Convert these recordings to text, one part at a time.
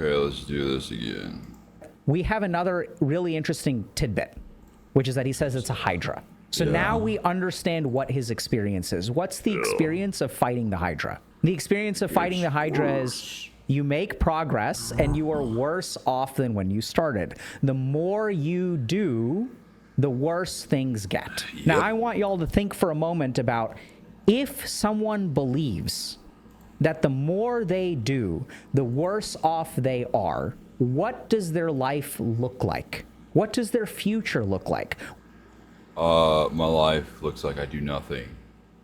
Okay, let's do this again. We have another really interesting tidbit, which is that he says it's a Hydra. So now we understand what his experience is. What's the experience of fighting the Hydra? The experience of fighting the Hydra is you make progress and you are worse off than when you started. The more you do, the worse things get. Yep. Now, I want y'all to think for a moment about if someone believes that the more they do, the worse off they are, what does their life look like? What does their future look like? My life looks like I do nothing.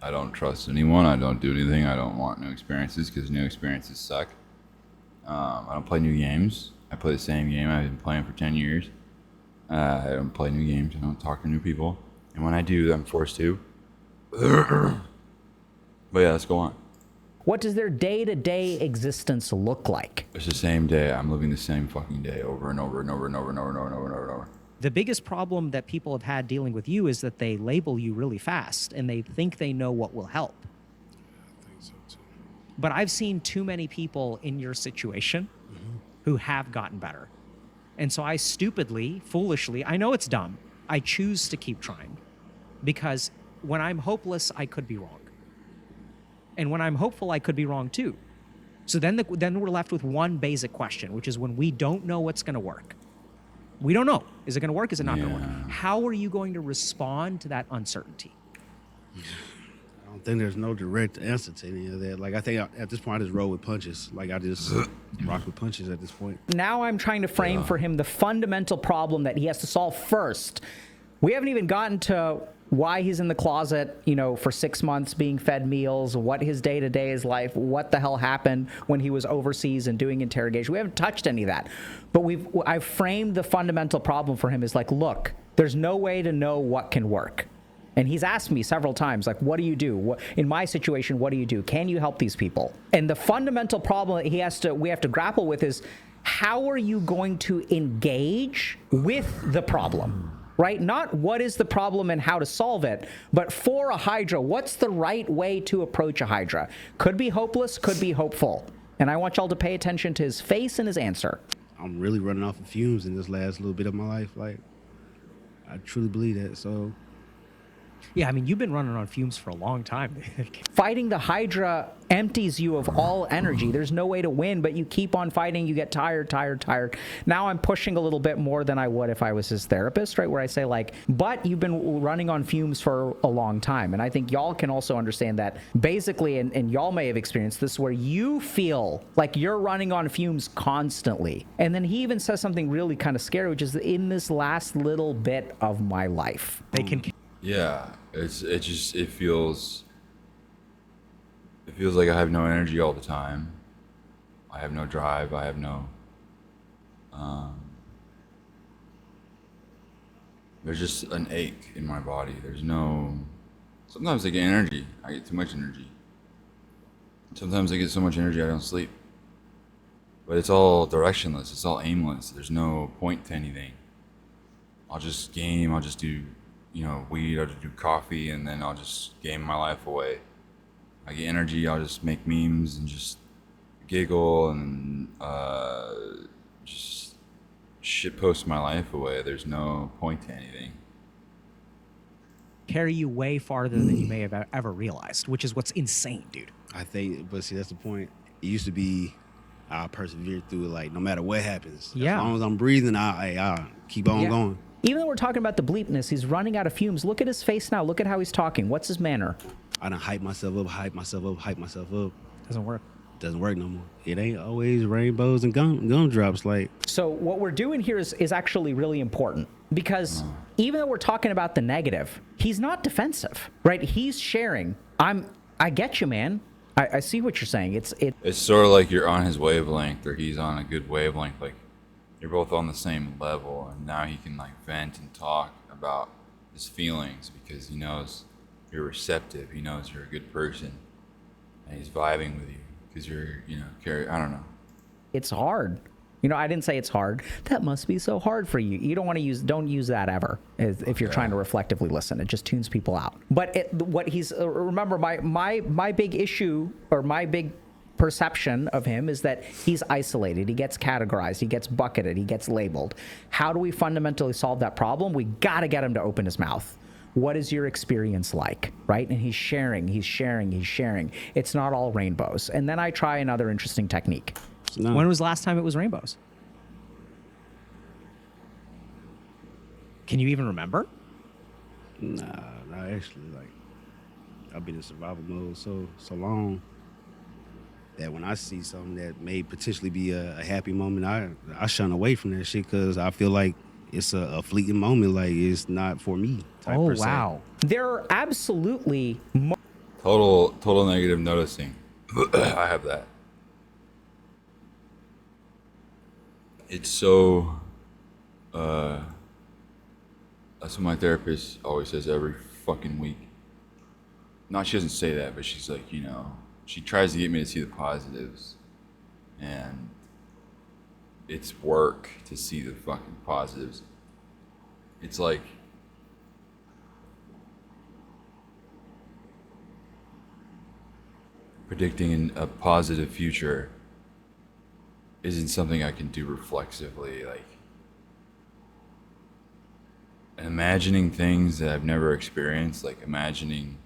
I don't trust anyone. I don't do anything. I don't want new experiences because new experiences suck. I don't play new games. I play the same game I've been playing for 10 years. I don't play new games. I don't talk to new people. And when I do, I'm forced to. But yeah, let's go on. What does their day-to-day existence look like? It's the same day. I'm living the same fucking day over and over and over and over and over and over and over and over and over. The biggest problem that people have had dealing with you is that they label you really fast and they think they know what will help. I think so too. But I've seen too many people in your situation who have gotten better. And so I stupidly, foolishly, I know it's dumb, I choose to keep trying. Because when I'm hopeless, I could be wrong. And when I'm hopeful, I could be wrong too. So then we're left with one basic question, which is when we don't know what's going to work. We don't know. Is it going to work? Is it not going to work? How are you going to respond to that uncertainty? I don't think there's no direct answer to any of that. Like, I think at this point, I just roll with punches. Like, I just rock with punches at this point. Now I'm trying to frame for him the fundamental problem that he has to solve first. We haven't even gotten to why he's in the closet, you know, for 6 months being fed meals, what his day-to-day is like, what the hell happened when he was overseas and doing interrogation. We haven't touched any of that. But I've framed the fundamental problem for him as like, look, there's no way to know what can work. And he's asked me several times, like, what do you do? In my situation, what do you do? Can you help these people? And the fundamental problem that we have to grapple with is, how are you going to engage with the problem? Right? Not what is the problem and how to solve it, but for a Hydra, what's the right way to approach a Hydra? Could be hopeless, could be hopeful. And I want y'all to pay attention to his face and his answer. I'm really running off of fumes in this last little bit of my life. Like, I truly believe that. So, yeah, I mean, you've been running on fumes for a long time. Fighting the Hydra empties you of all energy. There's no way to win, but you keep on fighting. You get tired. Now I'm pushing a little bit more than I would if I was his therapist, right? Where I say like, but you've been running on fumes for a long time. And I think y'all can also understand that basically, and y'all may have experienced this, where you feel like you're running on fumes constantly. And then he even says something really kind of scary, which is in this last little bit of my life. They can... Yeah, it feels like I have no energy all the time. I have no drive. I have no. There's just an ache in my body. There's no. Sometimes I get energy. I get too much energy. Sometimes I get so much energy I don't sleep. But it's all directionless. It's all aimless. There's no point to anything. I'll just game. I'll just do. Weed, I'll just do coffee, and then I'll just game my life away. I get energy, I'll just make memes and just giggle and just shitpost my life away. There's no point to anything. Carry you way farther than you may have ever realized, which is what's insane, dude. I think, but see, that's the point. It used to be, I persevere through it, like, no matter what happens. Yeah. As long as I'm breathing, I keep on going. Even though we're talking about the bleepness, he's running out of fumes. Look at his face now. Look at how he's talking. What's his manner? I done hype myself up. Doesn't work. Doesn't work no more. It ain't always rainbows and gumdrops. Like, so what we're doing here is actually really important, because even though we're talking about the negative, he's not defensive, right? He's sharing. I get you, man. I see what you're saying. It's sort of like you're on his wavelength, or he's on a good wavelength. Like, you're both on the same level, and now he can like vent and talk about his feelings because he knows you're receptive. He knows you're a good person, and he's vibing with you because you're, I don't know. It's hard. I didn't say it's hard. That must be so hard for you. You don't use that ever if you're trying to reflectively listen. It just tunes people out. But remember, my big issue, or my big perception of him is that he's isolated, he gets categorized, he gets bucketed, he gets labeled. How do we fundamentally solve that problem? We got to get him to open his mouth. What is your experience like, right? And he's sharing. It's not all rainbows. And then I try another interesting technique. No. When was the last time it was rainbows? Can you even remember? Nah, actually, like, I've been in survival mode so long that when I see something that may potentially be a happy moment, I shun away from that shit because I feel like it's a fleeting moment, like it's not for me. Oh, per se. wow. There are absolutely Total negative noticing. I have that. It's so. That's what my therapist always says every fucking week. Not she doesn't say that, but she's like, she tries to get me to see the positives, and it's work to see the fucking positives. It's like predicting a positive future isn't something I can do reflexively. Like imagining things that I've never experienced, like imagining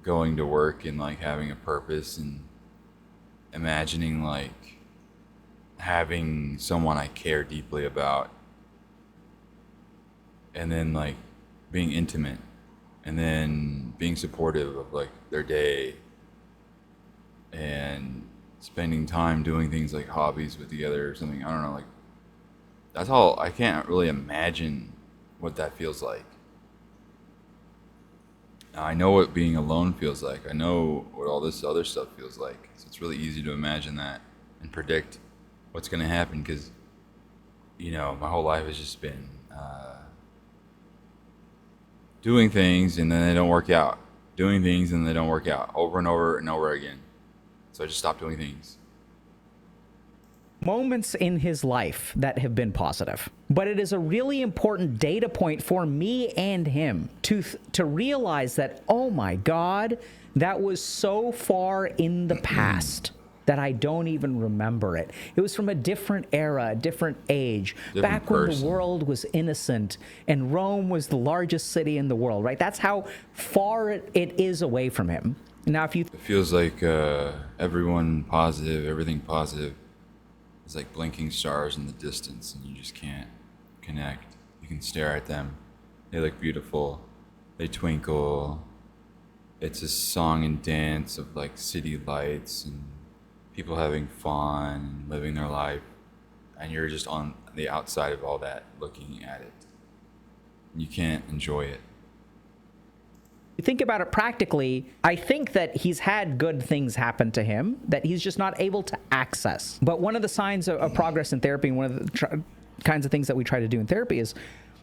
going to work and like having a purpose, and imagining like having someone I care deeply about, and then like being intimate, and then being supportive of like their day, and spending time doing things like hobbies with together or something. I don't know, like that's all. I can't really imagine what that feels like. I know what being alone feels like. I know what all this other stuff feels like. So it's really easy to imagine that and predict what's going to happen because, my whole life has just been doing things and then they don't work out. Doing things and they don't work out over and over and over again. So I just stopped doing things. moments in his life that have been positive. But it is a really important data point for me and him to realize that, oh my God, that was so far in the past that I don't even remember it. It was from a different era, a different age, back when the world was innocent and Rome was the largest city in the world, right? That's how far it is away from him. Now, if you... It feels like everyone positive, everything positive is like blinking stars in the distance, and you just can't connect. You can stare at them. They look beautiful. They twinkle. It's a song and dance of like city lights and people having fun and living their life. And you're just on the outside of all that looking at it. You can't enjoy it. You think about it practically, I think that he's had good things happen to him that he's just not able to access. But one of the signs of progress in therapy, and one of the kinds of things that we try to do in therapy is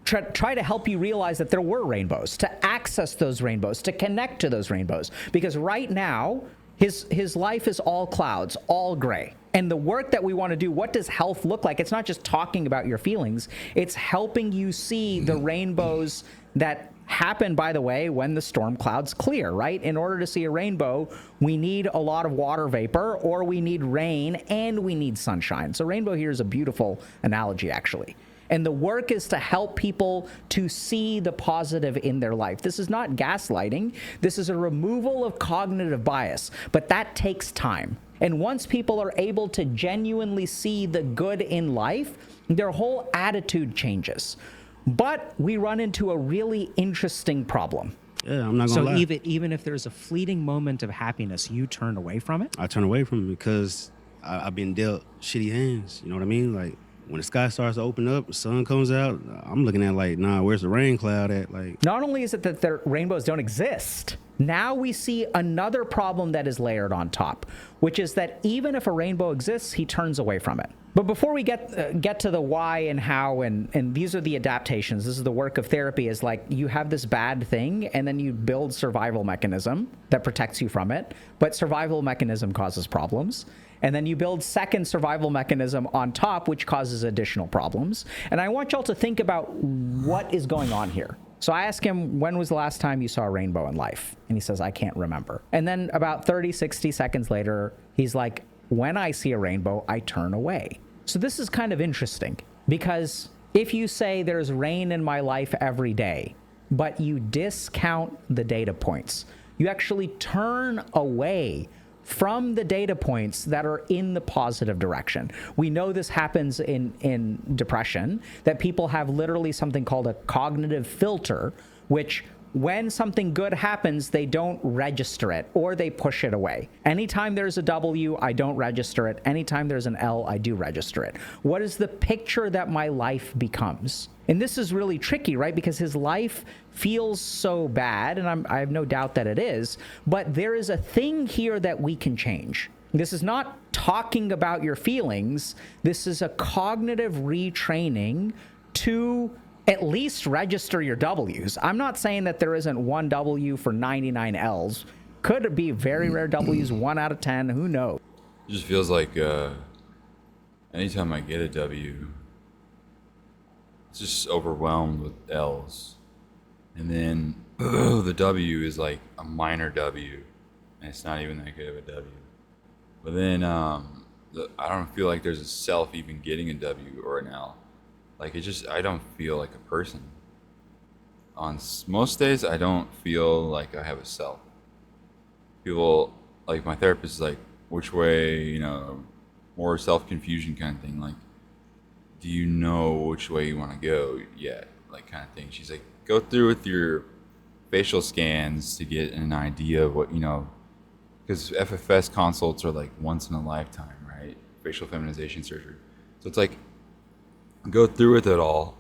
try to help you realize that there were rainbows, to access those rainbows, to connect to those rainbows. Because right now, his life is all clouds, all gray. And the work that we want to do, what does health look like? It's not just talking about your feelings. It's helping you see the rainbows that happen, by the way, when the storm clouds clear, right? In order to see a rainbow, we need a lot of water vapor, or we need rain, and we need sunshine. So rainbow here is a beautiful analogy, actually. And the work is to help people to see the positive in their life. This is not gaslighting. This is a removal of cognitive bias, but that takes time. And once people are able to genuinely see the good in life, their whole attitude changes. But we run into a really interesting problem. Yeah, I'm not gonna lie. So even if there's a fleeting moment of happiness, you turn away from it? I turn away from it because I've been dealt shitty hands. You know what I mean? Like, when the sky starts to open up, the sun comes out, I'm looking at like, nah, where's the rain cloud at? Like, not only is it that the rainbows don't exist, now we see another problem that is layered on top, which is that even if a rainbow exists, he turns away from it. But before we get to the why and how, and these are the adaptations, this is the work of therapy, is like you have this bad thing and then you build survival mechanism that protects you from it, but survival mechanism causes problems. And then you build second survival mechanism on top, which causes additional problems. And I want y'all to think about what is going on here. So I ask him, when was the last time you saw a rainbow in life? And he says, I can't remember. And then about 30, 60 seconds later, he's like, when I see a rainbow, I turn away. So this is kind of interesting, because if you say there's rain in my life every day, but you discount the data points, you actually turn away from the data points that are in the positive direction. We know this happens in depression, that people have literally something called a cognitive filter, which when something good happens, they don't register it or they push it away. Anytime there's a W, I don't register it. Anytime there's an L, I do register it. What is the picture that my life becomes? And this is really tricky, right? Because his life feels so bad, and I have no doubt that it is, but there is a thing here that we can change. This is not talking about your feelings. This is a cognitive retraining to at least register your W's. I'm not saying that there isn't one W for 99 L's. Could it be very rare W's, 1 out of 10? Who knows? It just feels like anytime I get a W, it's just overwhelmed with L's. And then the W is like a minor W, and it's not even that good of a W. But then I don't feel like there's a self even getting a W or an L. Like I don't feel like a person. On most days, I don't feel like I have a self. People, like my therapist is like, which way, more self-confusion kind of thing. Like, do you know which way you want to go yet? Like kind of thing. She's like, go through with your facial scans to get an idea of what, because FFS consults are like once in a lifetime, right? Facial feminization surgery. So it's like, go through with it all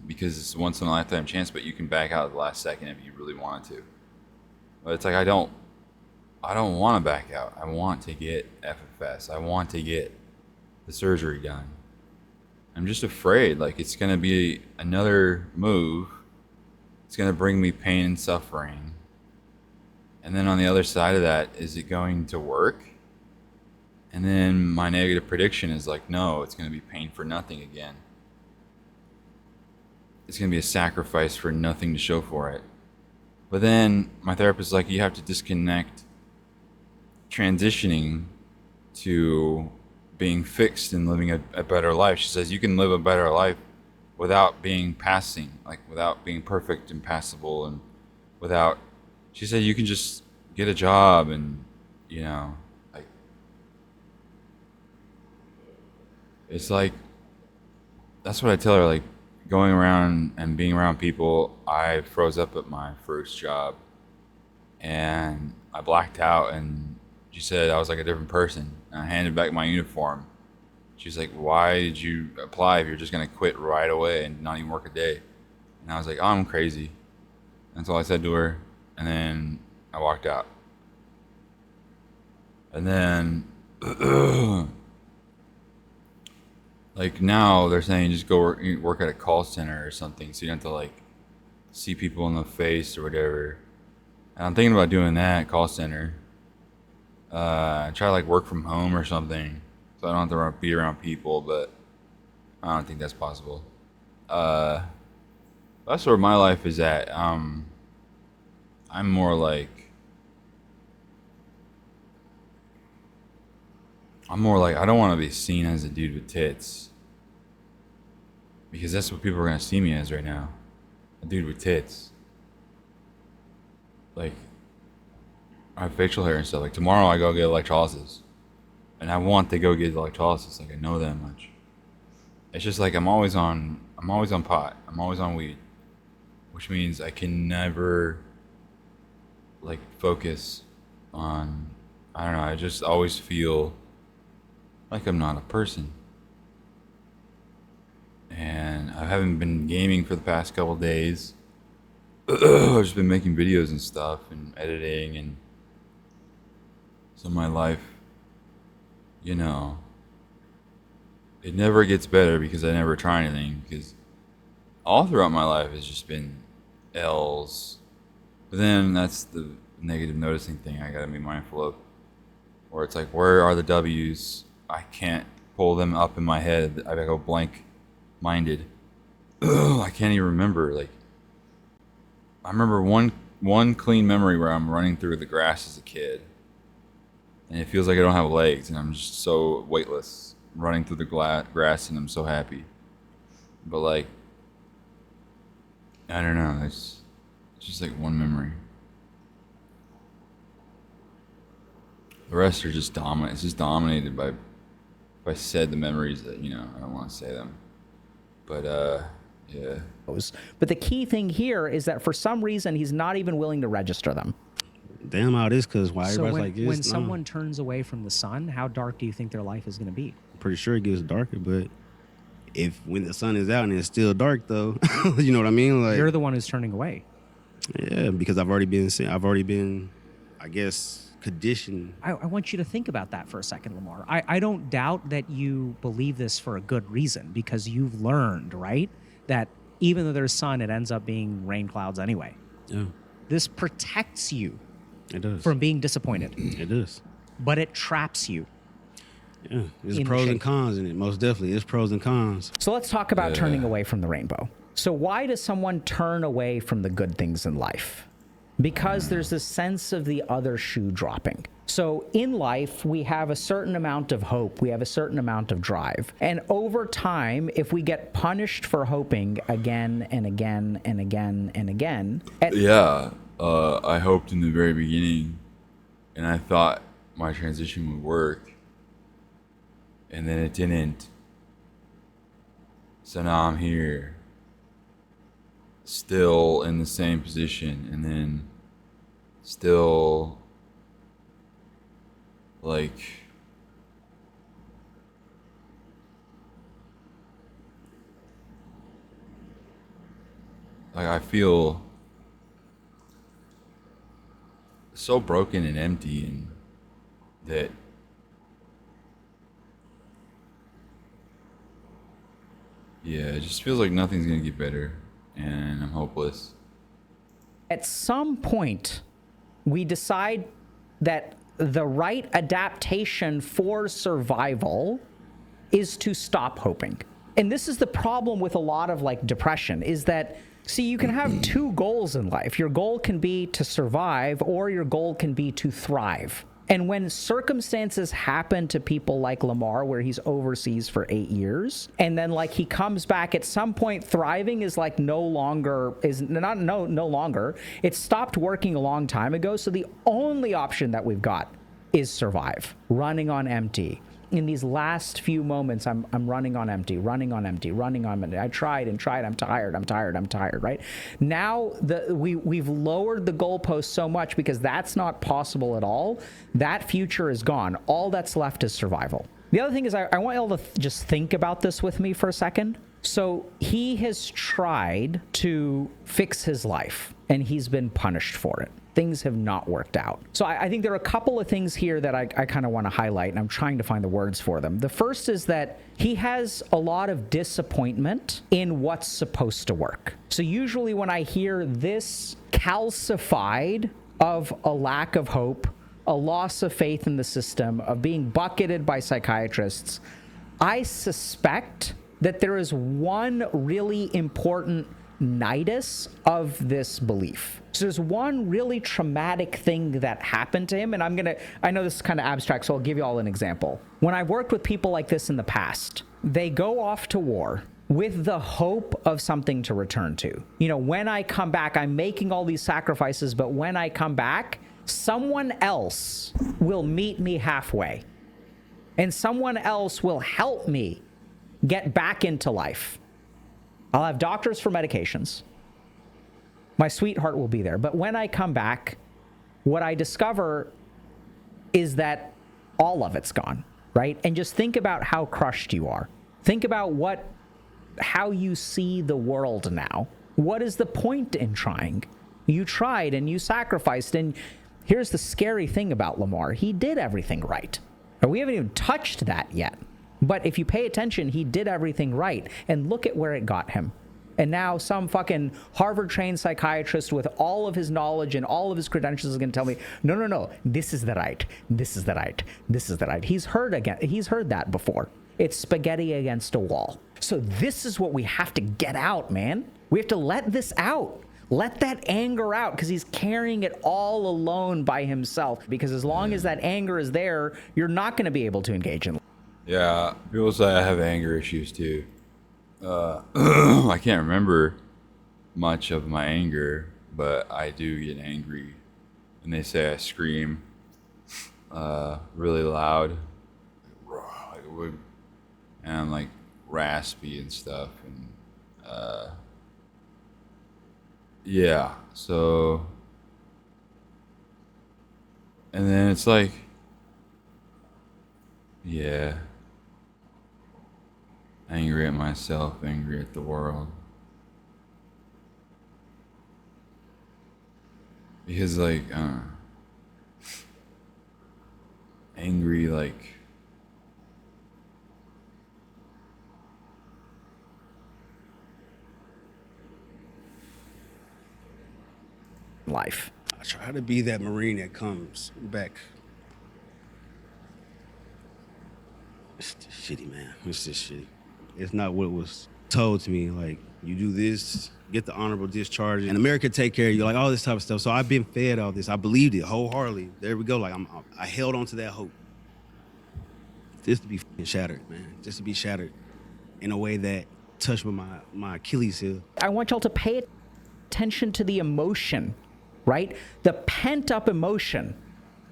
because it's a once in a lifetime chance, but you can back out at the last second if you really wanted to. But it's like, I don't want to back out. I want to get FFS. I want to get the surgery done. I'm just afraid, like, it's going to be another move. It's going to bring me pain and suffering. And then on the other side of that, is it going to work? And then my negative prediction is like, no, it's going to be pain for nothing again. It's going to be a sacrifice for nothing to show for it. But then my therapist is like, you have to disconnect transitioning to being fixed and living a better life. She says you can live a better life without being passing, like without being perfect and passable, and without, she said you can just get a job and, like, it's like, that's what I tell her, like, going around and being around people. I froze up at my first job and I blacked out, and she said I was like a different person. And I handed back my uniform. She's like, why did you apply if you're just going to quit right away and not even work a day? And I was like, oh, I'm crazy. That's all I said to her. And then I walked out. And then, like, now they're saying just go work at a call center or something, so you don't have to, like, see people in the face or whatever. And I'm thinking about doing that, call center. Try to, like, work from home or something, so I don't have to be around people, but I don't think that's possible. That's where my life is at. I'm more like, I don't want to be seen as a dude with tits, because that's what people are going to see me as right now. A dude with tits. Like, I have facial hair and stuff. Like, tomorrow I go get electrolysis, and I want to go get electrolysis. Like, I know that much. It's just like I'm always on pot. I'm always on weed, which means I can never, like, focus on, I don't know, I just always feel like I'm not a person. And I haven't been gaming for the past couple days. I've just been making videos and stuff and editing, and so my life, it never gets better because I never try anything, because all throughout my life has just been L's. But then that's the negative noticing thing I gotta be mindful of, where it's like, where are the W's? I can't pull them up in my head. I go blank minded. I can't even remember, like, I remember one clean memory where I'm running through the grass as a kid, and it feels like I don't have legs, and I'm just so weightless running through the grass, and I'm so happy. But like, I don't know. It's just like one memory. The rest are just dominant. It's just dominated by, if I said the memories that, I don't want to say them. But, yeah. But the key thing here is that for some reason, he's not even willing to register them. Damn how this, because why So everybody's when, like this? when someone turns away from the sun, how dark do you think their life is going to be? I'm pretty sure it gets darker, but when the sun is out and it's still dark, though, you know what I mean? Like, You're the one who's turning away. yeah, because I've already been, I guess, conditioned. I want you to think about that for a second, Lamar. I don't doubt that you believe this for a good reason, because you've learned, right, that even though there's sun, it ends up being rain clouds anyway. Yeah, This protects you it does. from being disappointed, It does. but it traps you. Yeah, there's In pros shape. and cons in it. Most definitely, there's pros and cons. So let's talk about turning away from the rainbow. So why does someone turn away from the good things in life? Because there's this sense of the other shoe dropping. So in life, we have a certain amount of hope. We have a certain amount of drive. And over time, if we get punished for hoping again and again and again and again, Yeah, I hoped in the very beginning, and I thought my transition would work, and then it didn't. So now I'm here, still in the same position, and then still like I feel so broken and empty, and that it just feels like nothing's gonna get better, and I'm hopeless. at some point, we decide that the right adaptation for survival is to stop hoping. And this is the problem with a lot of like depression, is that, see, you can have two goals in life. Your goal can be to survive, or your goal can be to thrive. And when circumstances happen to people like Lamar, where he's overseas for 8 years, and then like he comes back, at some point thriving is like no longer. It stopped working a long time ago. So the only option that we've got is survive, running on empty. In these last few moments, I'm running on empty. I tried and tried. I'm tired, right? Now we've lowered the goalpost so much because that's not possible at all. That future is gone. All that's left is survival. The other thing is I want y'all to just think about this with me for a second. So he has tried to fix his life, and he's been punished for it. Things have not worked out. So I think there are a couple of things here that I kind of want to highlight, and I'm trying to find the words for them. The first is that he has a lot of disappointment in what's supposed to work. So usually when I hear this calcified of a lack of hope, a loss of faith in the system, of being bucketed by psychiatrists, I suspect that there is one really important nidus of this belief. So there's one really traumatic thing that happened to him, and I know this is kind of abstract, so I'll give you all an example. When I've worked with people like this in the past, they go off to war with the hope of something to return to. When I come back, I'm making all these sacrifices, but when I come back, someone else will meet me halfway, and someone else will help me get back into life. I'll have doctors for medications. My sweetheart will be there. But when I come back, what I discover is that all of it's gone, right? And just think about how crushed you are. Think about how you see the world now. What is the point in trying? You tried and you sacrificed. And here's the scary thing about Lamar. He did everything right. And we haven't even touched that yet. But if you pay attention, he did everything right. And look at where it got him. And now some fucking Harvard-trained psychiatrist with all of his knowledge and all of his credentials is going to tell me, no, this is the right. He's heard that before. It's spaghetti against a wall. So this is what we have to get out, man. We have to let this out. Let that anger out, because he's carrying it all alone by himself. Because as long as that anger is there, you're not going to be able to engage in. Yeah, people say I have anger issues too. I can't remember much of my anger, but I do get angry. And they say I scream really loud, like a wood, and I'm like raspy and stuff. And yeah, so, and then it's like, yeah, angry at myself, angry at the world. Because like, angry, like, Life. I try to be that Marine that comes back. It's just shitty, man. It's just shitty. It's not what was told to me. Like, you do this, get the honorable discharge, and America take care of you, like all this type of stuff. So I've been fed all this. I believed it wholeheartedly. There we go. Like, I held on to that hope. Just to be fucking shattered, man. Just to be shattered in a way that touched with my Achilles heel. I want y'all to pay attention to the emotion, right? The pent-up emotion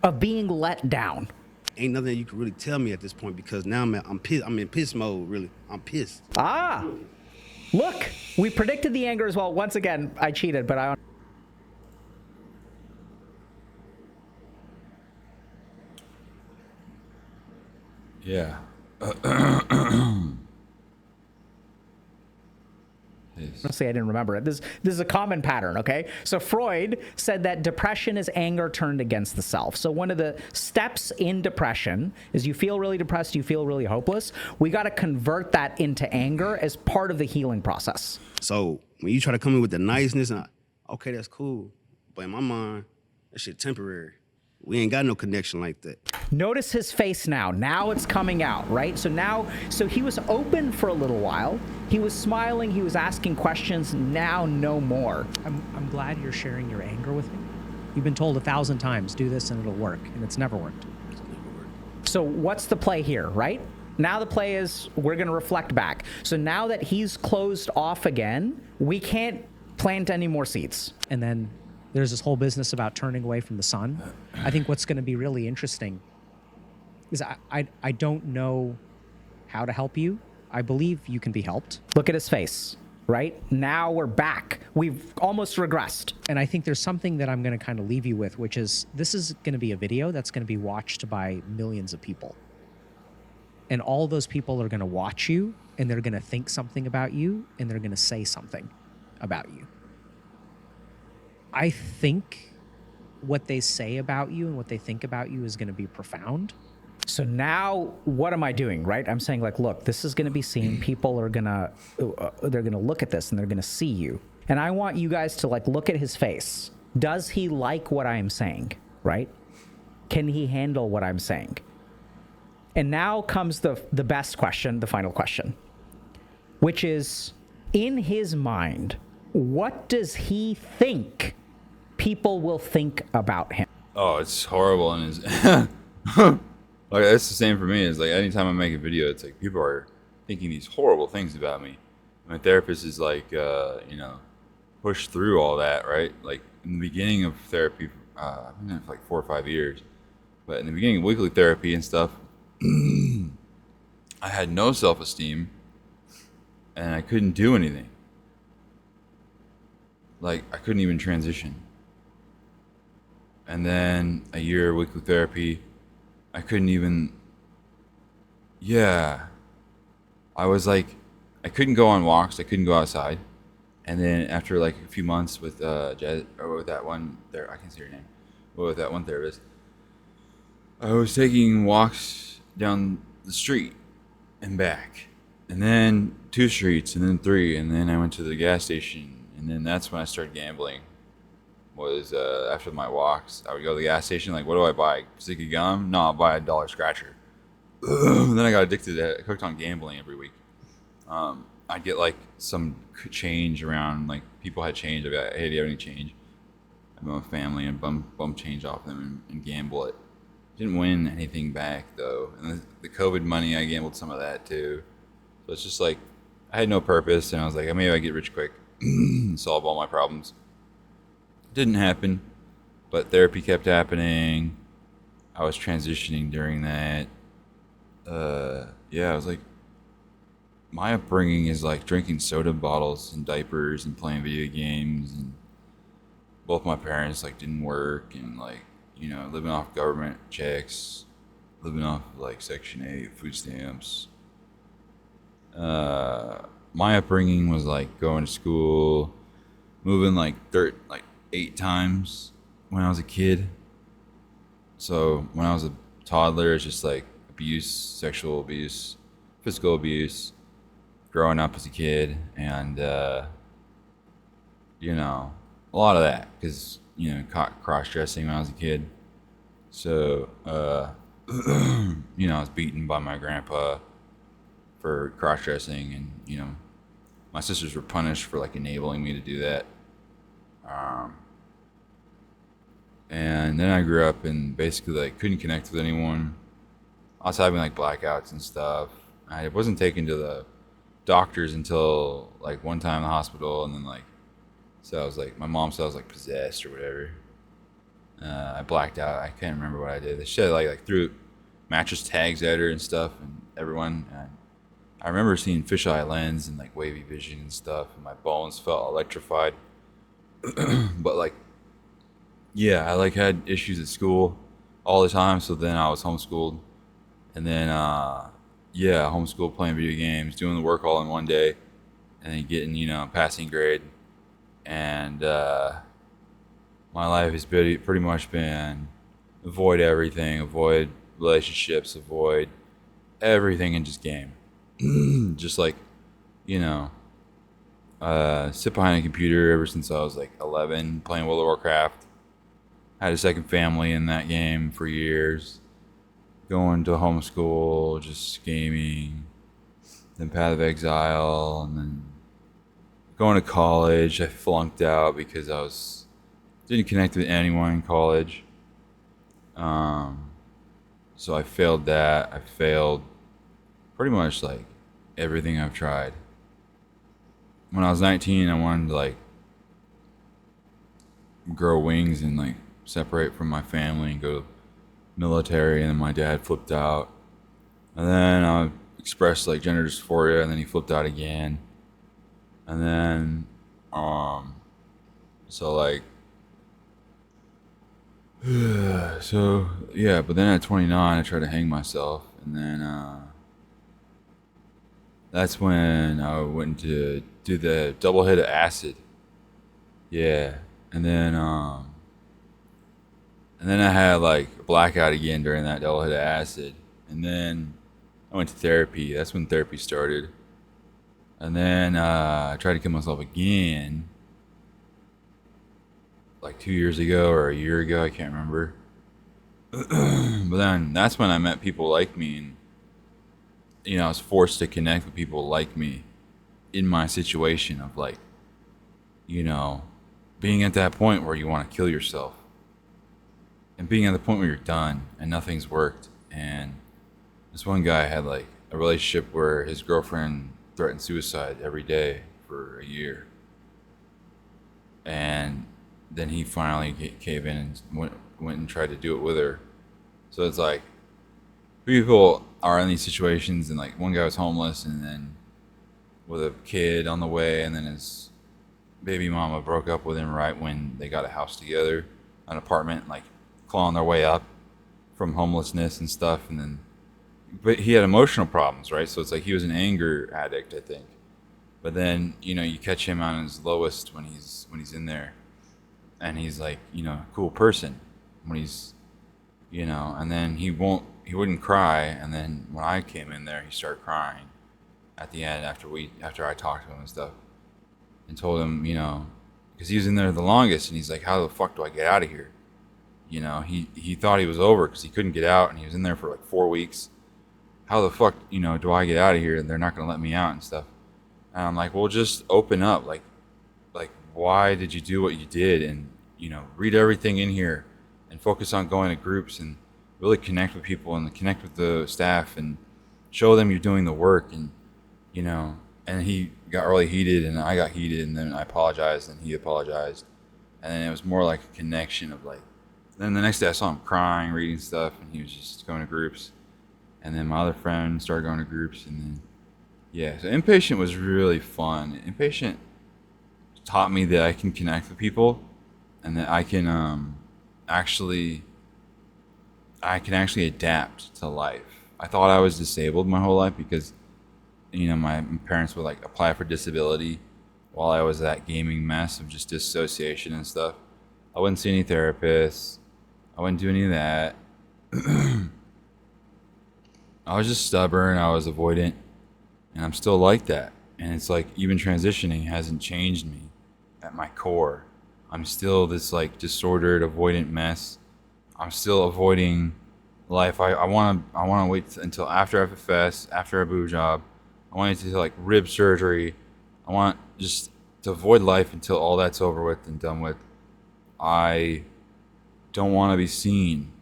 of being let down. Ain't nothing you can really tell me at this point, because now I'm pissed. I'm in piss mode, really. I'm pissed. Ah, look, we predicted the anger as well. Once again, I cheated, but I... yeah. Honestly, I didn't remember it. This is a common pattern, okay? So Freud said that depression is anger turned against the self. So one of the steps in depression is you feel really depressed, you feel really hopeless. We got to convert that into anger as part of the healing process. So when you try to come in with the niceness, okay, that's cool. But in my mind, that shit temporary. We ain't got no connection like that. Notice his face now. Now it's coming out, right? So he was open for a little while. He was smiling. He was asking questions. Now no more. I'm glad you're sharing your anger with me. You've been told 1,000 times, do this and it'll work, and it's never worked. So what's the play here, right? Now the play is we're going to reflect back. So now that he's closed off again, we can't plant any more seeds. And then there's this whole business about turning away from the sun. I think what's going to be really interesting is I don't know how to help you. I believe you can be helped. Look at his face, right? Now we're back. We've almost regressed. And I think there's something that I'm going to kind of leave you with, which is this is going to be a video that's going to be watched by millions of people. And all those people are going to watch you, and they're going to think something about you, and they're going to say something about you. I think what they say about you and what they think about you is going to be profound. So now what am I doing, right? I'm saying like, look, this is going to be seen. People are going to, they're going to look at this and they're going to see you. And I want you guys to like, look at his face. Does he like what I'm saying, right? Can he handle what I'm saying? And now comes the best question, the final question, which is in his mind, what does he think people will think about him? Oh, it's horrible. And like, that's the same for me. It's like anytime I make a video, it's like people are thinking these horrible things about me. My therapist is like, push through all that, right? Like in the beginning of therapy, I've been there for like 4 or 5 years, but in the beginning of weekly therapy and stuff, I had no self-esteem and I couldn't do anything. Like I couldn't even transition. And then a year of weekly therapy, I couldn't even, I was like, I couldn't go on walks, I couldn't go outside. And then after like a few months with Jazz, or with that one there, I can't say her name, but with that one therapist, I was taking walks down the street and back, and then 2 streets, and then 3, and then I went to the gas station, and then that's when I started gambling. Was after my walks, I would go to the gas station, like, what do I buy? A stick of gum? No, I'll buy a $1 scratcher. Then I got addicted to that. I hooked on gambling every week. I get like some change around, like people had change. I'd be like, hey, do you have any change? I'm with my family and bum change off them and gamble it. Didn't win anything back though. And the COVID money, I gambled some of that too. So it's just like, I had no purpose, and I was like, maybe I get rich quick and solve all my problems. Didn't happen, but therapy kept happening. I was transitioning during that. Yeah, I was like, my upbringing is like drinking soda bottles and diapers and playing video games, and both my parents like didn't work, and like, living off government checks, living off like Section 8 food stamps. My upbringing was like going to school, moving like 8 times when I was a kid. So when I was a toddler, it's just like abuse, sexual abuse, physical abuse, growing up as a kid, and a lot of that because cross-dressing when I was a kid. So I was beaten by my grandpa for cross-dressing, and my sisters were punished for like enabling me to do that. And then I grew up and basically like couldn't connect with anyone. I was having like blackouts and stuff. I wasn't taken to the doctors until like one time in the hospital, and then like, so I was like, my mom said I was like possessed or whatever. I blacked out. I can't remember what I did. They said like threw mattress tags at her and stuff, and everyone. And I remember seeing fisheye lens and like wavy vision and stuff, and my bones felt electrified. But like, yeah, I like had issues at school all the time. So then I was homeschooled, and then homeschooled, playing video games, doing the work all in one day, and then getting passing grade. And my life has pretty much been avoid everything, avoid relationships, avoid everything, and just game. Just like, sit behind a computer ever since I was like 11, playing World of Warcraft. Had a second family in that game for years. Going to homeschool, just gaming. Then Path of Exile, and then going to college. I flunked out because didn't connect with anyone in college. So I failed that. I failed pretty much like everything I've tried. When I was 19, I wanted to like grow wings and like separate from my family and go military, and then my dad flipped out. And then I expressed like gender dysphoria, and then he flipped out again. And then so like but then at 29 I tried to hang myself, and then that's when I went to do the double hit of acid. Yeah. And then I had like a blackout again during that double hit of acid. And then I went to therapy. That's when therapy started. And then I tried to kill myself again like 2 years ago or a year ago, I can't remember. But then that's when I met people like me, and I was forced to connect with people like me in my situation of like, being at that point where you want to kill yourself, and being at the point where you're done and nothing's worked. And this one guy had like a relationship where his girlfriend threatened suicide every day for a year, and then he finally caved in and went and tried to do it with her. So it's like, people are in these situations, and like one guy was homeless and then with a kid on the way, and then his baby mama broke up with him right when they got a house together, an apartment, like clawing their way up from homelessness and stuff. And then, but he had emotional problems, right? So it's like he was an anger addict, I think. But then, you catch him on his lowest when he's in there, and he's like, a cool person when he's, and then he wouldn't cry. And then when I came in there, he started crying at the end after I talked to him and stuff, and told him, because he was in there the longest, and he's like, how the fuck do I get out of here? He thought he was over because he couldn't get out, and he was in there for like 4 weeks. How the fuck, do I get out of here? And they're not going to let me out and stuff. And I'm like, well, just open up. Like, why did you do what you did? And, read everything in here and focus on going to groups and really connect with people and connect with the staff and show them you're doing the work. And, and he got really heated and I got heated and then I apologized and he apologized. And then it was more like a connection of like, then the next day I saw him crying, reading stuff, and he was just going to groups. And then my other friend started going to groups, and then, yeah. So Inpatient was really fun. Inpatient taught me that I can connect with people, and that actually, I can actually adapt to life. I thought I was disabled my whole life because, my parents would like apply for disability while I was that gaming mess of just dissociation and stuff. I wouldn't see any therapists. I wouldn't do any of that. I was just stubborn. I was avoidant, and I'm still like that. And it's like even transitioning hasn't changed me at my core. I'm still this like disordered, avoidant mess. I'm still avoiding life. I wanna wait until after FFS, after a boob job. I want to do like rib surgery. I want just to avoid life until all that's over with and done with. I don't want to be seen.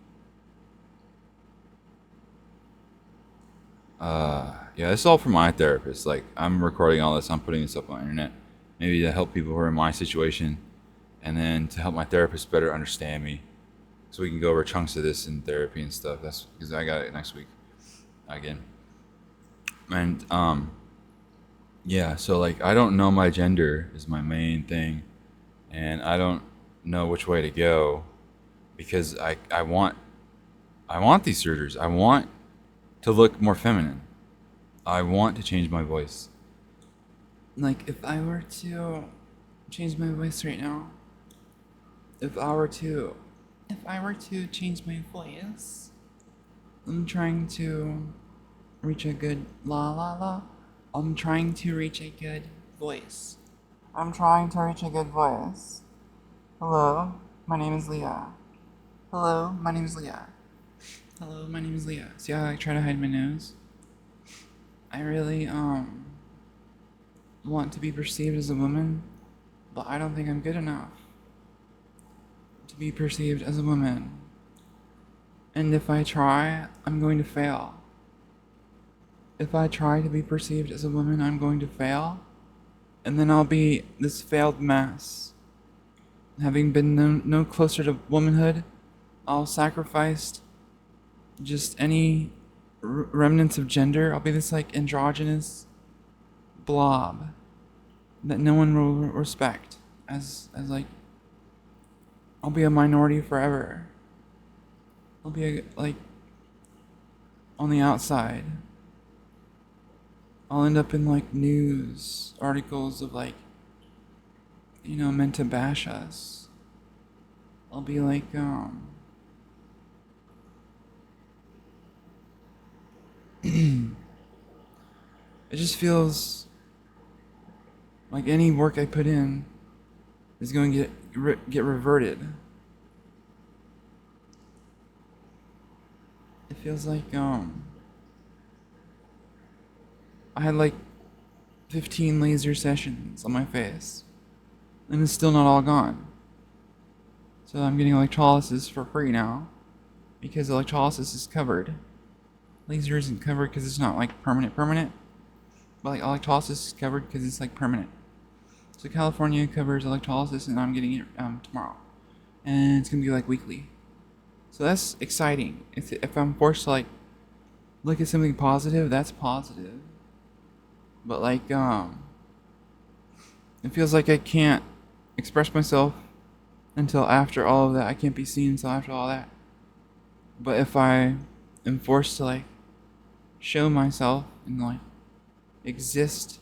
Yeah, this is all for my therapist. Like, I'm recording all this, I'm putting this up on the internet, maybe to help people who are in my situation, and then to help my therapist better understand me, so we can go over chunks of this in therapy and stuff. That's because I got it next week again. And yeah, so like I don't know my gender is my main thing, and I don't know which way to go because I want these surgeries. I want to look more feminine. I want to change my voice. Like, if I were to change my voice right now, if I were to change my voice, I'm trying to reach a good la la la. I'm trying to reach a good voice. I'm trying to reach a good voice. Hello, my name is Leah. Hello, my name is Leah. Hello, my name is Leah. See how I try to hide my nose? I really, want to be perceived as a woman, but I don't think I'm good enough to be perceived as a woman. And if I try, I'm going to fail. If I try to be perceived as a woman, I'm going to fail. And then I'll be this failed mess. Having been no closer to womanhood, I'll sacrifice just any remnants of gender. I'll be this like androgynous blob that no one will respect as like I'll be a minority forever. I'll be like on the outside. I'll end up in like news articles of like meant to bash us. I'll be like it just feels like any work I put in is going to get reverted. It feels like I had like 15 laser sessions on my face, and it's still not all gone. So I'm getting electrolysis for free now, because electrolysis is covered. Laser isn't covered because it's not like permanent, but like electrolysis is covered because it's like permanent. So California covers electrolysis, and I'm getting it tomorrow, and it's gonna be like weekly. So that's exciting. If I'm forced to like look at something positive, that's positive. But like it feels like I can't express myself until after all of that. I can't be seen until after all that. But if I am forced to like show myself and like exist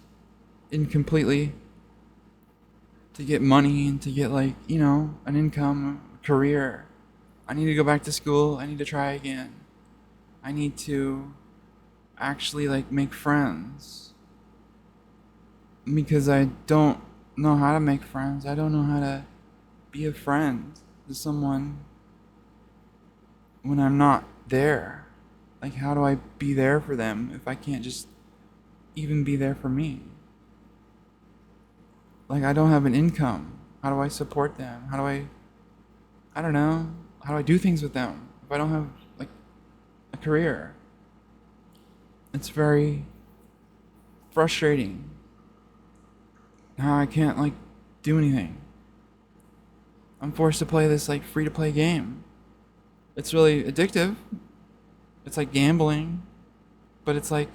incompletely to get money and to get like an income, a career, I need to go back to school. I need to try again. I need to actually like make friends, because I don't know how to make friends. I don't know how to be a friend to someone when I'm not there. Like, how do I be there for them if I can't just even be there for me? Like, I don't have an income. How do I support them? I don't know. How do I do things with them if I don't have, like, a career? It's very frustrating how I can't, like, do anything. I'm forced to play this, like, free-to-play game. It's really addictive. It's like gambling, but it's like,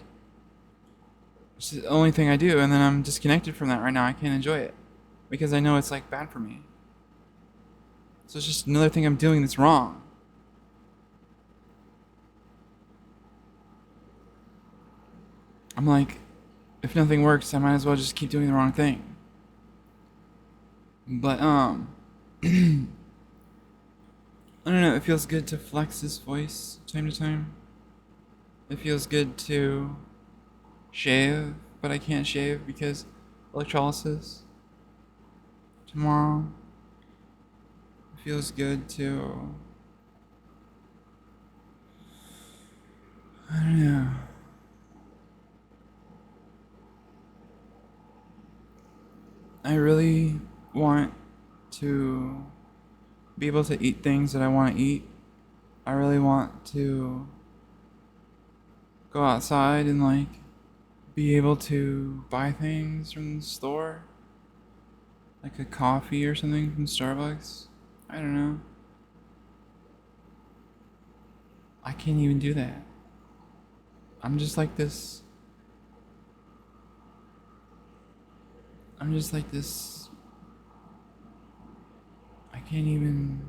it's the only thing I do, and then I'm disconnected from that right now. I can't enjoy it because I know it's, like, bad for me. So it's just another thing I'm doing that's wrong. I'm like, if nothing works, I might as well just keep doing the wrong thing. But, I don't know, it feels good to flex this voice time to time. It feels good to shave, but I can't shave because electrolysis. Tomorrow, it feels good to, I don't know. I really want to be able to eat things that I want to eat. I really want to go outside and, like, be able to buy things from the store. Like a coffee or something from Starbucks. I don't know. I can't even do that. I'm just like this. I'm just like this. I can't even.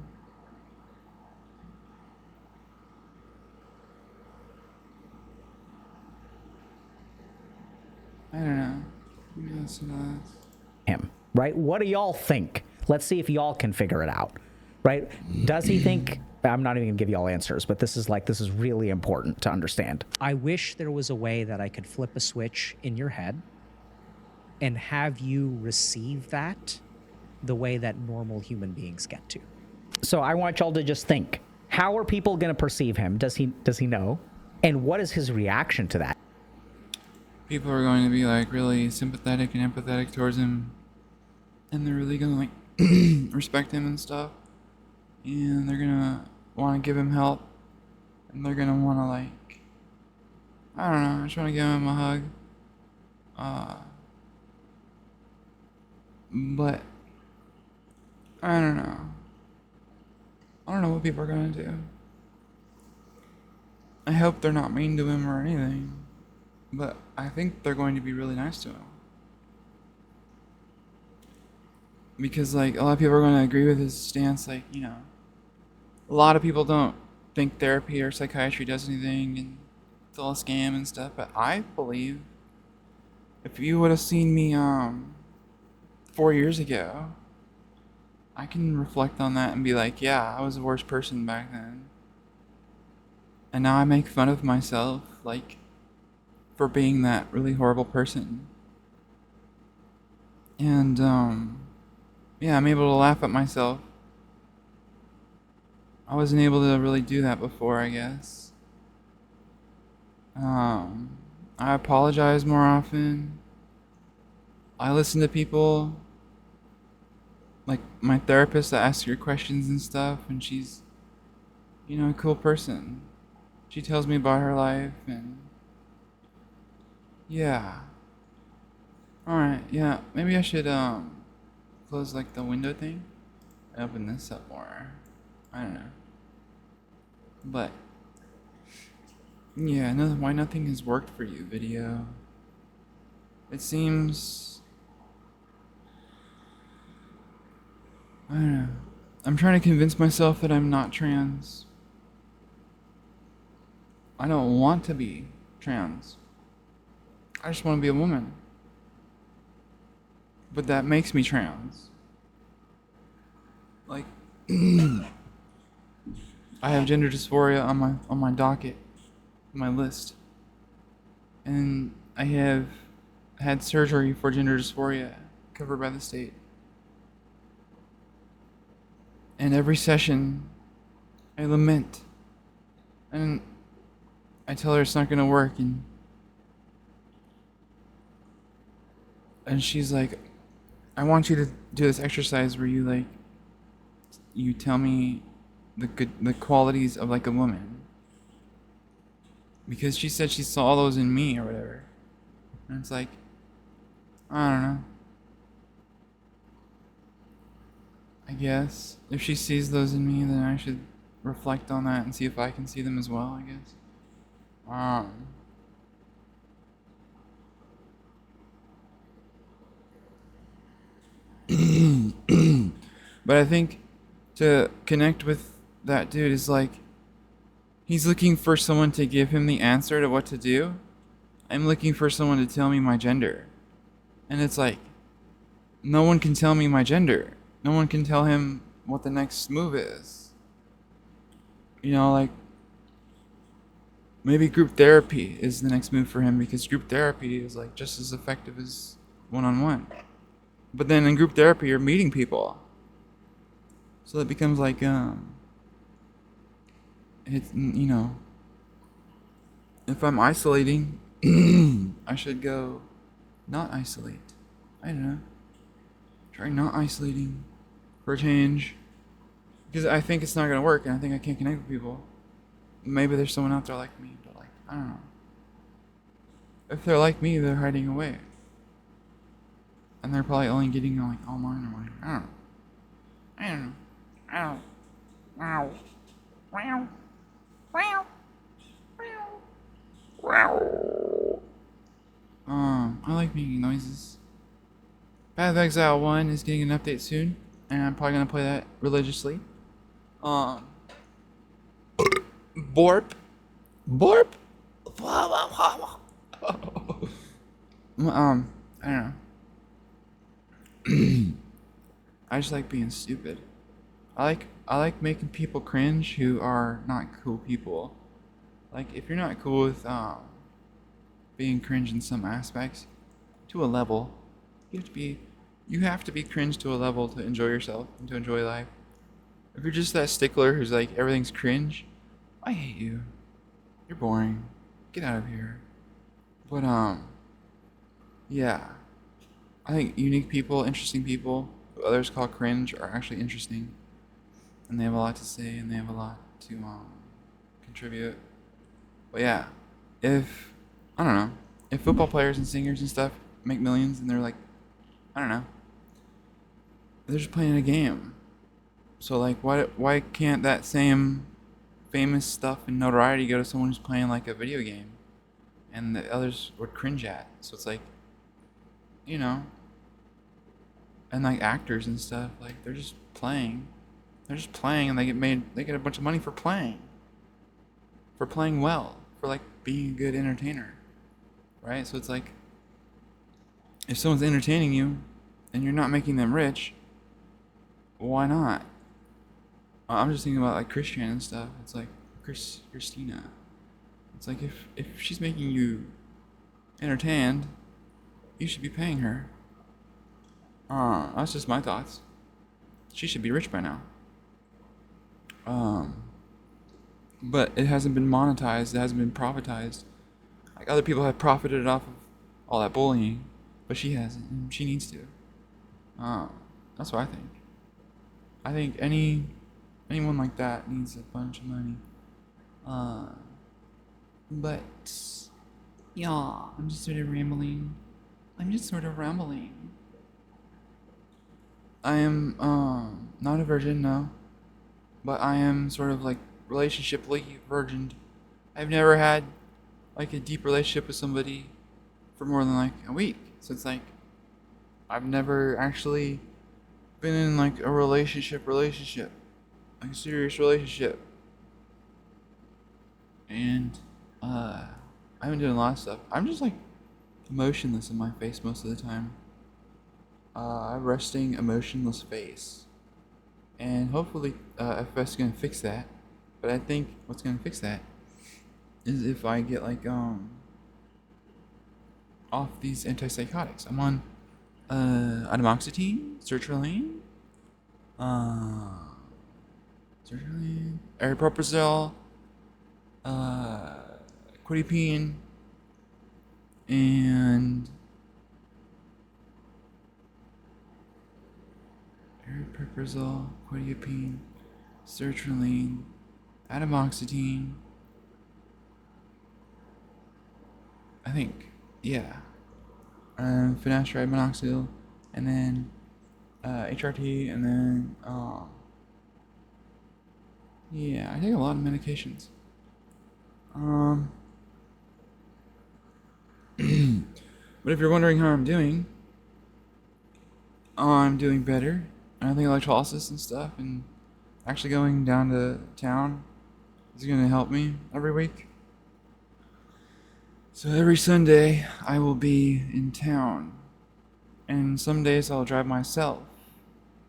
I don't know. Maybe listen to that. Him, right? What do y'all think? Let's see if y'all can figure it out, right? Does he think? I'm not even gonna give y'all answers, but this is really important to understand. I wish there was a way that I could flip a switch in your head and have you receive that the way that normal human beings get to. So I want y'all to just think: how are people gonna perceive him? Does he know? And what is his reaction to that? People are going to be, like, really sympathetic and empathetic towards him, and they're really gonna, like, respect him and stuff, and they're gonna want to give him help, and they're gonna want to, like, I don't know, I just want to give him a hug. But I don't know. I don't know what people are gonna do. I hope they're not mean to him or anything, but I think they're going to be really nice to him. Because, like, a lot of people are going to agree with his stance, like, you know, a lot of people don't think therapy or psychiatry does anything, and it's all a scam and stuff, but I believe if you would have seen me 4 years ago, I can reflect on that and be like, yeah, I was the worst person back then. And now I make fun of myself, like, for being that really horrible person. And, yeah, I'm able to laugh at myself. I wasn't able to really do that before, I guess. I apologize more often. I listen to people, like my therapist that asks her questions and stuff, and she's, you know, a cool person. She tells me about her life, and yeah. Alright, yeah, maybe I should, close, like, the window thing and open this up more. I don't know. But, yeah, why nothing has worked for you, video. It seems, I don't know. I'm trying to convince myself that I'm not trans. I don't want to be trans. I just want to be a woman. But that makes me trans. Like, I have gender dysphoria on my docket, on my list. And I have had surgery for gender dysphoria covered by the state. And every session, I lament. And I tell her it's not gonna work, and she's like, I want you to do this exercise where you like, you tell me the qualities of like a woman. Because she said she saw those in me or whatever. And it's like, I don't know. I guess if she sees those in me, then I should reflect on that and see if I can see them as well, I guess. Um, but I think to connect with that dude is like, he's looking for someone to give him the answer to what to do. I'm looking for someone to tell me my gender. And it's like, no one can tell me my gender. No one can tell him what the next move is. You know, like, maybe group therapy is the next move for him because group therapy is like just as effective as one-on-one. But then in group therapy, you're meeting people. So it becomes like, it's, you know, if I'm isolating, I should go not isolate. I don't know. Try not isolating for a change. Because I think it's not going to work and I think I can't connect with people. Maybe there's someone out there like me, but like, I don't know. If they're like me, they're hiding away. And they're probably only getting like online or whatever. I don't know. I don't know. I don't know. Wow. Wow. Wow. Wow. I like making noises. Path of Exile 1 is getting an update soon, and I'm probably gonna play that religiously. Borp. Borp. I don't know. I just like being stupid. I like making people cringe who are not cool people. Like if you're not cool with being cringe in some aspects, to a level, you have to be cringe to a level to enjoy yourself and to enjoy life. If you're just that stickler who's like everything's cringe, I hate you. You're boring. Get out of here. But yeah. I think unique people, interesting people, who others call cringe, are actually interesting. And they have a lot to say and they have a lot to contribute. But yeah, if I don't know, if football players and singers and stuff make millions and they're like, I don't know, they're just playing a game. So like, why can't that same famous stuff and notoriety go to someone who's playing like a video game, and the others would cringe at? So it's like, you know, and like actors and stuff, like they're just playing. They're just playing and they get a bunch of money for playing. For playing well, for like being a good entertainer. Right? So it's like, if someone's entertaining you and you're not making them rich, why not? I'm just thinking about like Christian and stuff. It's like Christina. It's like if she's making you entertained, you should be paying her. That's just my thoughts. She should be rich by now. But it hasn't been monetized. It hasn't been profitized. Like other people have profited off of all that bullying, but she hasn't, and she needs to. That's what I think. I think anyone like that needs a bunch of money. But yeah, I'm just sort of rambling. I am not a virgin, no, but I am sort of like relationshiply virgined. I've never had like a deep relationship with somebody for more than like a week. So it's like I've never actually been in like a relationship, like a serious relationship. And I've been doing a lot of stuff. I'm just like emotionless in my face most of the time. I have resting, emotionless face. And hopefully FS is gonna fix that. But I think what's gonna fix that is if I get like off these antipsychotics. I'm on atomoxetine, sertraline, aripiprazole, quetiapine, and aripiprazole, quetiapine, sertraline, atomoxetine. I think, yeah. Finasteride, minoxidil, and then HRT, and then yeah, I take a lot of medications. But if you're wondering how I'm doing better. I think electrolysis and stuff, and actually going down to town is gonna help me every week. So every Sunday I will be in town, and some days I'll drive myself,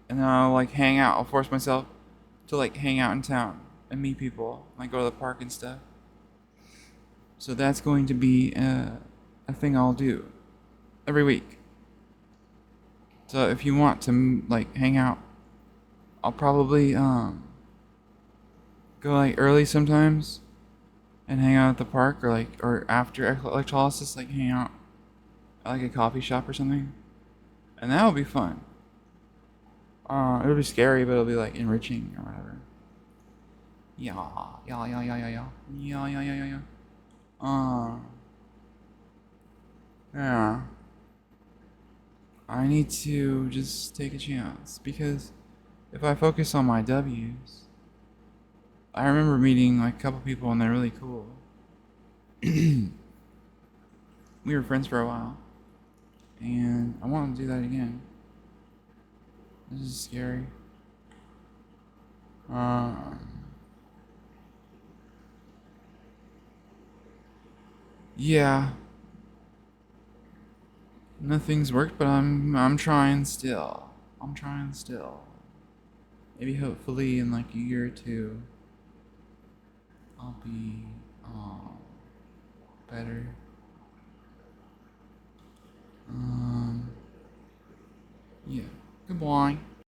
and then I'll like hang out. I'll force myself to like hang out in town and meet people, like go to the park and stuff. So that's going to be a thing I'll do every week. So if you want to like hang out, I'll probably go like early sometimes and hang out at the park, or after electrolysis, like hang out at like a coffee shop or something, and that will be fun. It'll be scary, but it'll be like enriching or whatever. Yeah, yeah, yeah, yeah, yeah, yeah, yeah, yeah, yeah, yeah. Yeah. I need to just take a chance because if I focus on my W's, I remember meeting like a couple people and they're really cool. We were friends for a while, and I want to do that again. This is scary. Yeah, nothing's worked, but I'm trying still. I'm trying still. Maybe hopefully in like a year or two, I'll be better. Yeah. Goodbye.